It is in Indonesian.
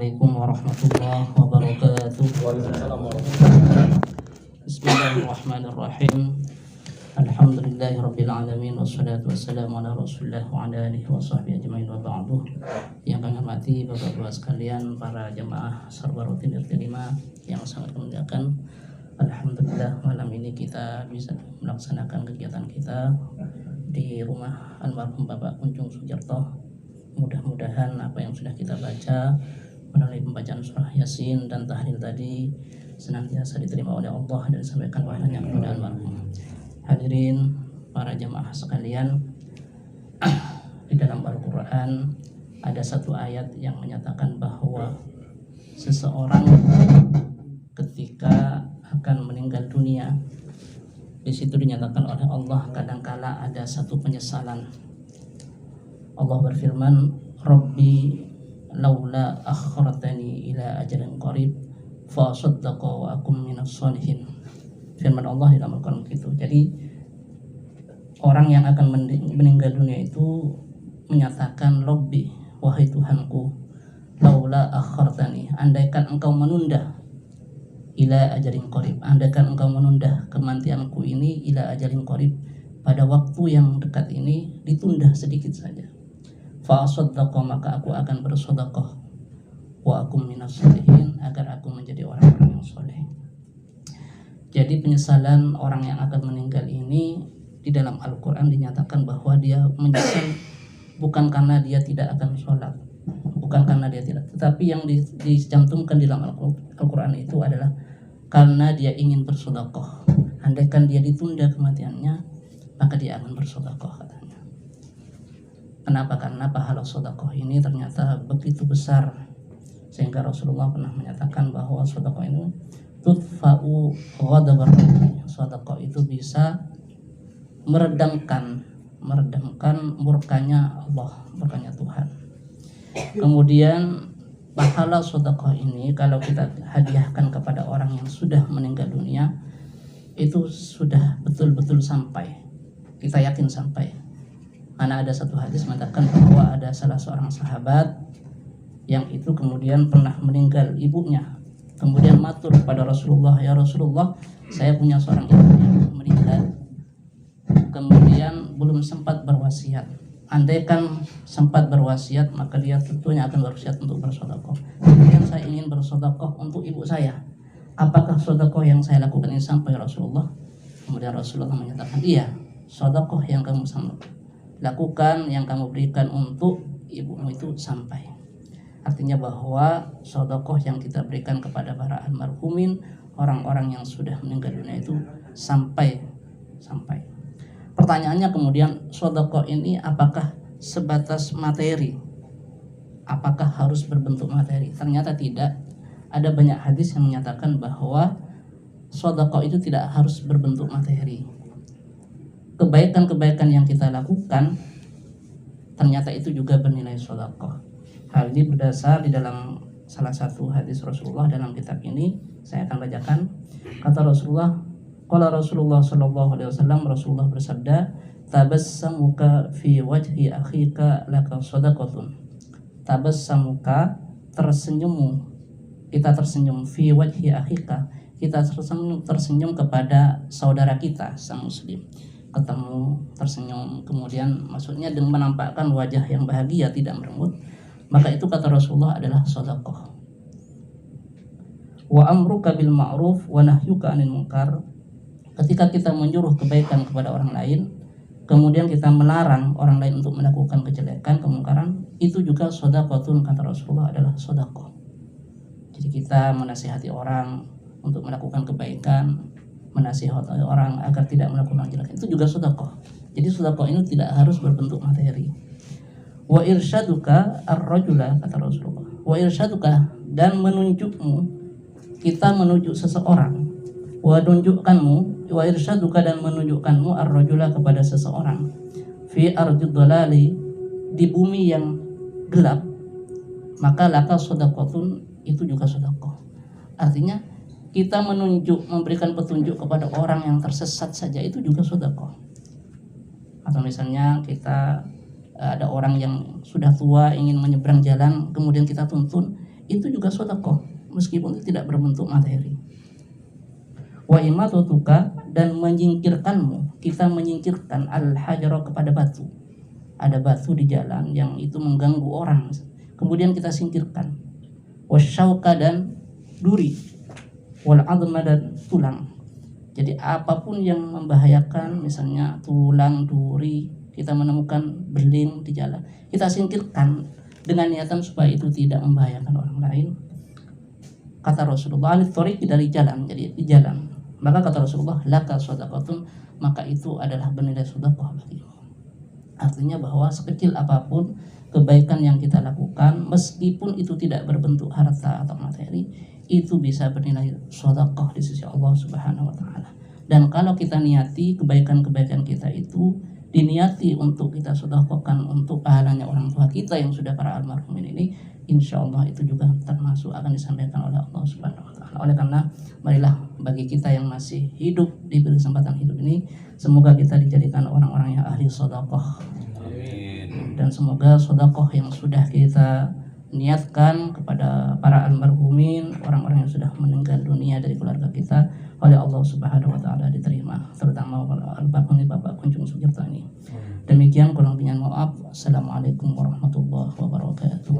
Assalamualaikum warahmatullahi wabarakatuh. Bismillahirrahmanirrahim. Alhamdulillahirabbil alamin wassalatu wassalamu ala Rasulillah wa ala alihi washabbihi ajmain wa ba'du. Yang kami hormati Bapak-bapak sekalian, para jemaah Sarbarutin RT 5 yang sangat memuliakan. Alhamdulillah malam ini kita bisa melaksanakan kegiatan kita di rumah almarhum Bapak Kunjung Sujarto. Mudah-mudahan apa yang sudah kita baca melalui pembacaan surah Yasin dan tahlil tadi senantiasa diterima oleh Allah dan disampaikan wahyunya kepada almarhum. Hadirin para jemaah sekalian, di dalam Al-Quran ada satu ayat yang menyatakan bahwa seseorang ketika akan meninggal dunia, di situ dinyatakan oleh Allah kadangkala ada satu penyesalan. Allah berfirman, Rabbi laula akhartani ila ajalin qarib fa asaddaqa wa akum minas shalihin. Firman Allah di dalam Al-Quran begitu. Jadi orang yang akan meninggal dunia itu menyatakan, Rabbi, wahai Tuhanku, laula akhartani, andaikan engkau menunda, ila ajalin qarib, andaikan engkau menunda kematianku ini, ila ajalin qarib, pada waktu yang dekat ini ditunda sedikit saja. Fa asaddaqa, maka aku akan bersedekah, wa akum minas shalihin, agar aku menjadi orang-orang yang soleh. Jadi penyesalan orang yang akan meninggal ini di dalam Al-Quran dinyatakan bahwa dia menyesal bukan karena dia tidak akan sholat, bukan karena dia tidak, tetapi yang dicantumkan di dalam Al-Quran itu adalah karena dia ingin bersedekah. Andaikan dia ditunda kematiannya, maka dia akan bersedekah, katanya. Kenapa? Karena pahala sedekah ini ternyata begitu besar, sehingga Rasulullah pernah menyatakan bahwa sedekah ini tudfa'u ghadabar rabbi, sedekah itu bisa meredamkan murkanya Allah, murkanya Tuhan. Kemudian pahala sedekah ini kalau kita hadiahkan kepada orang yang sudah meninggal dunia, itu sudah betul-betul sampai, kita yakin sampai. Karena ada satu hadis mengatakan bahwa ada salah seorang sahabat yang itu kemudian pernah meninggal ibunya, kemudian matur kepada Rasulullah, ya Rasulullah, saya punya seorang ibu yang meninggal, kemudian belum sempat berwasiat. Andaikan sempat berwasiat, maka dia tentunya akan berwasiat untuk bersedekah. Kemudian saya ingin bersedekah untuk ibu saya. Apakah sedekah yang saya lakukan ini sampai Rasulullah? Kemudian Rasulullah menyatakan, iya, sedekah yang kamu lakukan, yang kamu berikan untuk ibumu itu sampai. Artinya bahwa sedekah yang kita berikan kepada para almarhumin, orang-orang yang sudah meninggal dunia itu sampai. Pertanyaannya kemudian, sedekah ini apakah sebatas materi? Apakah harus berbentuk materi? Ternyata tidak. Ada banyak hadis yang menyatakan bahwa sedekah itu tidak harus berbentuk materi. Kebaikan-kebaikan yang kita lakukan ternyata itu juga bernilai sedekah. Hal ini berdasar di dalam salah satu hadis Rasulullah dalam kitab ini. Saya akan bacakan. Kata Rasulullah, qala Rasulullah sallallahu alaihi wasallam, Rasulullah bersabda, tabassamuka fi wajhi akhika laka shadaqatun. Tabassamuka, tersenyummu, kita tersenyum, fi wajhi akhika, kita tersenyum kepada saudara kita sang muslim. Ketemu, tersenyum, kemudian maksudnya dengan menampakkan wajah yang bahagia, tidak merengut, maka itu kata Rasulullah adalah sedekah. Wa amruka bil ma'ruf wa nahyuka 'anil munkar. Ketika kita menyuruh kebaikan kepada orang lain, kemudian kita melarang orang lain untuk melakukan kejelekan, kemungkaran, itu juga sedekahun, kata Rasulullah, adalah sedekah. Jadi kita menasihati orang untuk melakukan kebaikan, menasihati orang agar tidak melakukan kejelekan, itu juga sedekah. Jadi sedekah ini tidak harus berbentuk materi. Wa irsyaduka ar-rajula, kata Rasulullah. Wa irsyaduka, dan menunjukmu, kita menunjuk seseorang. Wa nunjukkanmu, wa irsyaduka, dan menunjukkanmu ar-rajula, kepada seseorang. Fi ardid dhalali, di bumi yang gelap, maka laka sedekahun, itu juga sedekah. Artinya kita menunjuk, memberikan petunjuk kepada orang yang tersesat saja, itu juga sedekah. Atau misalnya kita ada orang yang sudah tua ingin menyeberang jalan, kemudian kita tuntun, itu juga sedekah meskipun itu tidak berbentuk materi. Wa imatuka, dan menyingkirkanmu, kita menyingkirkan al-hajara kepada batu. Ada batu di jalan yang itu mengganggu orang, kemudian kita singkirkan. Wasyauka, dan duri. Wal adma, dan tulang. Jadi apapun yang membahayakan, misalnya tulang, duri, kita menemukan beling di jalan, kita singkirkan dengan niatan supaya itu tidak membahayakan orang lain. Kata Rasulullah, al-thoriq, dari jalan, jadi di jalan. Maka kata Rasulullah, laka shadaqatun, maka itu adalah bernilai sedekah bagimu. Artinya bahwa sekecil apapun kebaikan yang kita lakukan, meskipun itu tidak berbentuk harta atau materi, itu bisa bernilai sedekah di sisi Allah Subhanahu wa taala. Dan kalau kita niati kebaikan-kebaikan kita itu diniati untuk kita sedekahkan untuk pahalanya orang tua kita yang sudah para almarhumin ini, insya Allah itu juga termasuk akan disampaikan oleh Allah Subhanahu wa taala. Oleh karena marilah bagi kita yang masih hidup, diberi kesempatan hidup ini, semoga kita dijadikan orang-orang yang ahli sedekah. Dan semoga sedekah yang sudah kita niatkan kepada para almarhumin, orang-orang yang sudah meninggal dunia dari keluarga kita, oleh Allah Subhanahu wa taala diterima, terutama almarhum Bapak Kunjung Sugierto ini. Demikian, kurang lebihnya maaf. Assalamualaikum warahmatullahi wabarakatuh.